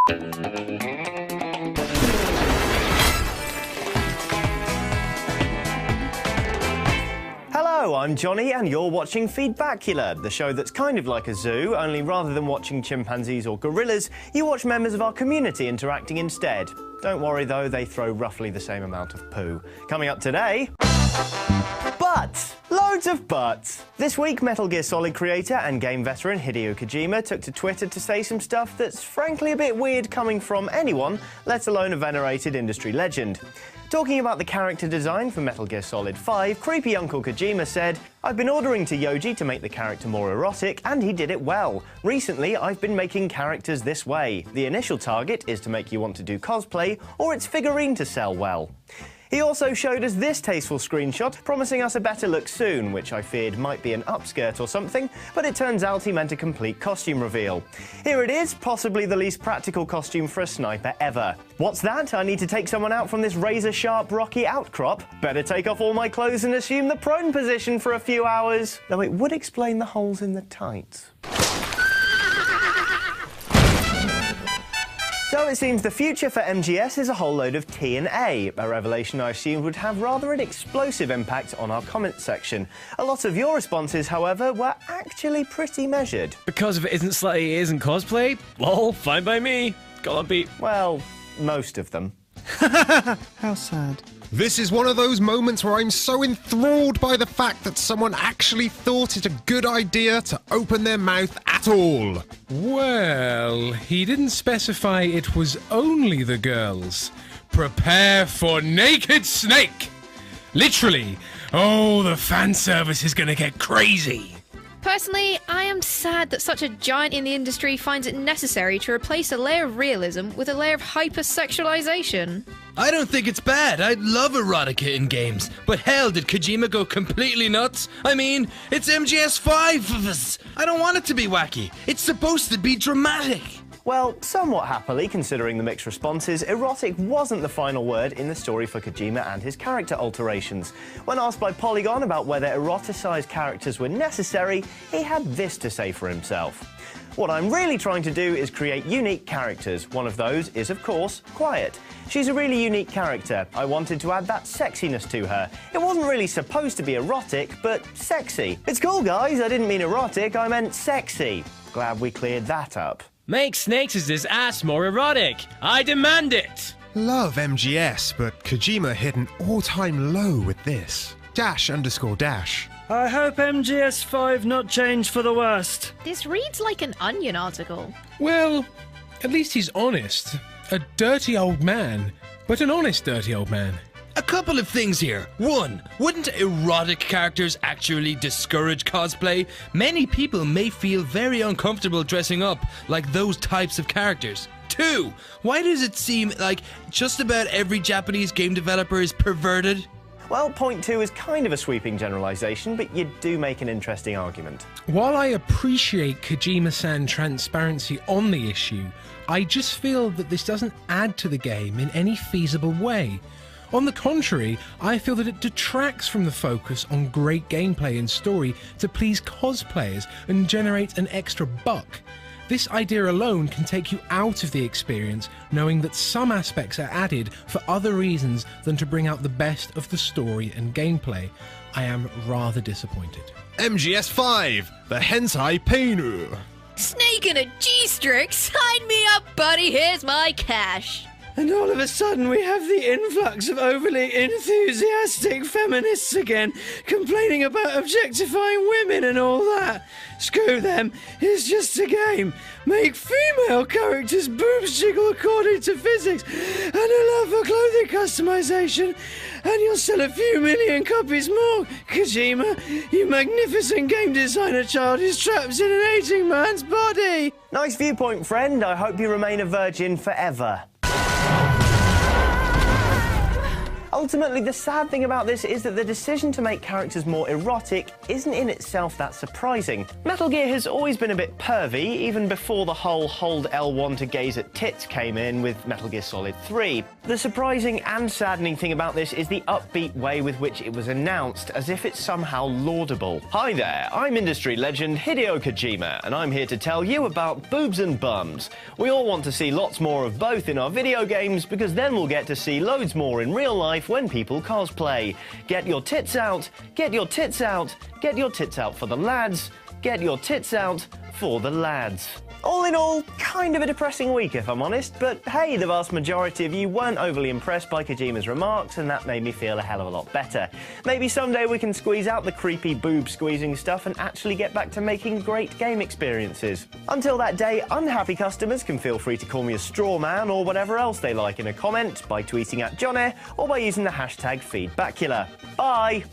Hello, I'm Johnny and you're watching Feedbackula, the show that's kind of like a zoo, only rather than watching chimpanzees or gorillas, you watch members of our community interacting instead. Don't worry though, they throw roughly the same amount of poo. Coming up today... But! Loads of buts! This week, Metal Gear Solid creator and game veteran Hideo Kojima took to Twitter to say some stuff that's frankly a bit weird coming from anyone, let alone a venerated industry legend. Talking about the character design for Metal Gear Solid 5, creepy Uncle Kojima said, "I've been ordering to Yoji to make the character more erotic, and he did it well. Recently, I've been making characters this way. The initial target is to make you want to do cosplay, or it's figurine to sell well." He also showed us this tasteful screenshot, promising us a better look soon, which I feared might be an upskirt or something, but it turns out he meant a complete costume reveal. Here it is, possibly the least practical costume for a sniper ever. What's that? I need to take someone out from this razor-sharp rocky outcrop? Better take off all my clothes and assume the prone position for a few hours. Though it would explain the holes in the tights. So it seems the future for MGS is a whole load of TNA, a revelation I assumed would have rather an explosive impact on our comment section. A lot of your responses, however, were actually pretty measured. Because if it isn't slutty, it isn't cosplay? Lol, fine by me. Got on beat. Well, most of them. How sad. This is one of those moments where I'm so enthralled by the fact that someone actually thought it a good idea to open their mouth at all. Well, he didn't specify it was only the girls. Prepare for Naked Snake! Literally. Oh, the fan service is gonna get crazy. Personally, I am sad that such a giant in the industry finds it necessary to replace a layer of realism with a layer of hypersexualization. I don't think it's bad. I love erotica in games. But hell, did Kojima go completely nuts? I mean, it's MGS5. I don't want it to be wacky. It's supposed to be dramatic. Well, somewhat happily, considering the mixed responses, erotic wasn't the final word in the story for Kojima and his character alterations. When asked by Polygon about whether eroticized characters were necessary, he had this to say for himself. "What I'm really trying to do is create unique characters. One of those is, of course, Quiet. She's a really unique character. I wanted to add that sexiness to her. It wasn't really supposed to be erotic, but sexy. It's cool, guys. I didn't mean erotic, I meant sexy. Glad we cleared that up." Make Snakes' ass more erotic. I demand it. Love MGS, but Kojima hit an all-time low with this. _dash. I hope MGS5 not changed for the worst. This reads like an Onion article. Well, at least he's honest. A dirty old man, but an honest dirty old man. A couple of things here. One, wouldn't erotic characters actually discourage cosplay? Many people may feel very uncomfortable dressing up like those types of characters. Two, why does it seem like just about every Japanese game developer is perverted? Well, point 2 is kind of a sweeping generalization, but you do make an interesting argument. While I appreciate Kojima-san transparency on the issue, I just feel that this doesn't add to the game in any feasible way. On the contrary, I feel that it detracts from the focus on great gameplay and story to please cosplayers and generate an extra buck. This idea alone can take you out of the experience, knowing that some aspects are added for other reasons than to bring out the best of the story and gameplay. I am rather disappointed. MGS5, the hentai peinu. Snake in a G-string? Sign me up, buddy. Here's my cash. And all of a sudden we have the influx of overly enthusiastic feminists again, complaining about objectifying women and all that. Screw them, it's just a game. Make female characters boobs jiggle according to physics, and a love for clothing customization, and you'll sell a few million copies more. Kojima, you magnificent game designer child is trapped in an aging man's body. Nice viewpoint, friend. I hope you remain a virgin forever. Ultimately, the sad thing about this is that the decision to make characters more erotic isn't in itself that surprising. Metal Gear has always been a bit pervy, even before the whole hold L1 to gaze at tits came in with Metal Gear Solid 3. The surprising and saddening thing about this is the upbeat way with which it was announced, as if it's somehow laudable. Hi there, I'm industry legend Hideo Kojima, and I'm here to tell you about boobs and bums. We all want to see lots more of both in our video games, because then we'll get to see loads more in real life when people cosplay. Get your tits out, get your tits out, get your tits out for the lads, get your tits out for the lads. All in all, kind of a depressing week if I'm honest, but hey, the vast majority of you weren't overly impressed by Kojima's remarks, and that made me feel a hell of a lot better. Maybe someday we can squeeze out the creepy boob squeezing stuff and actually get back to making great game experiences. Until that day, unhappy customers can feel free to call me a straw man or whatever else they like in a comment, by tweeting at Johnny, or by using the hashtag Feedbackula. Bye!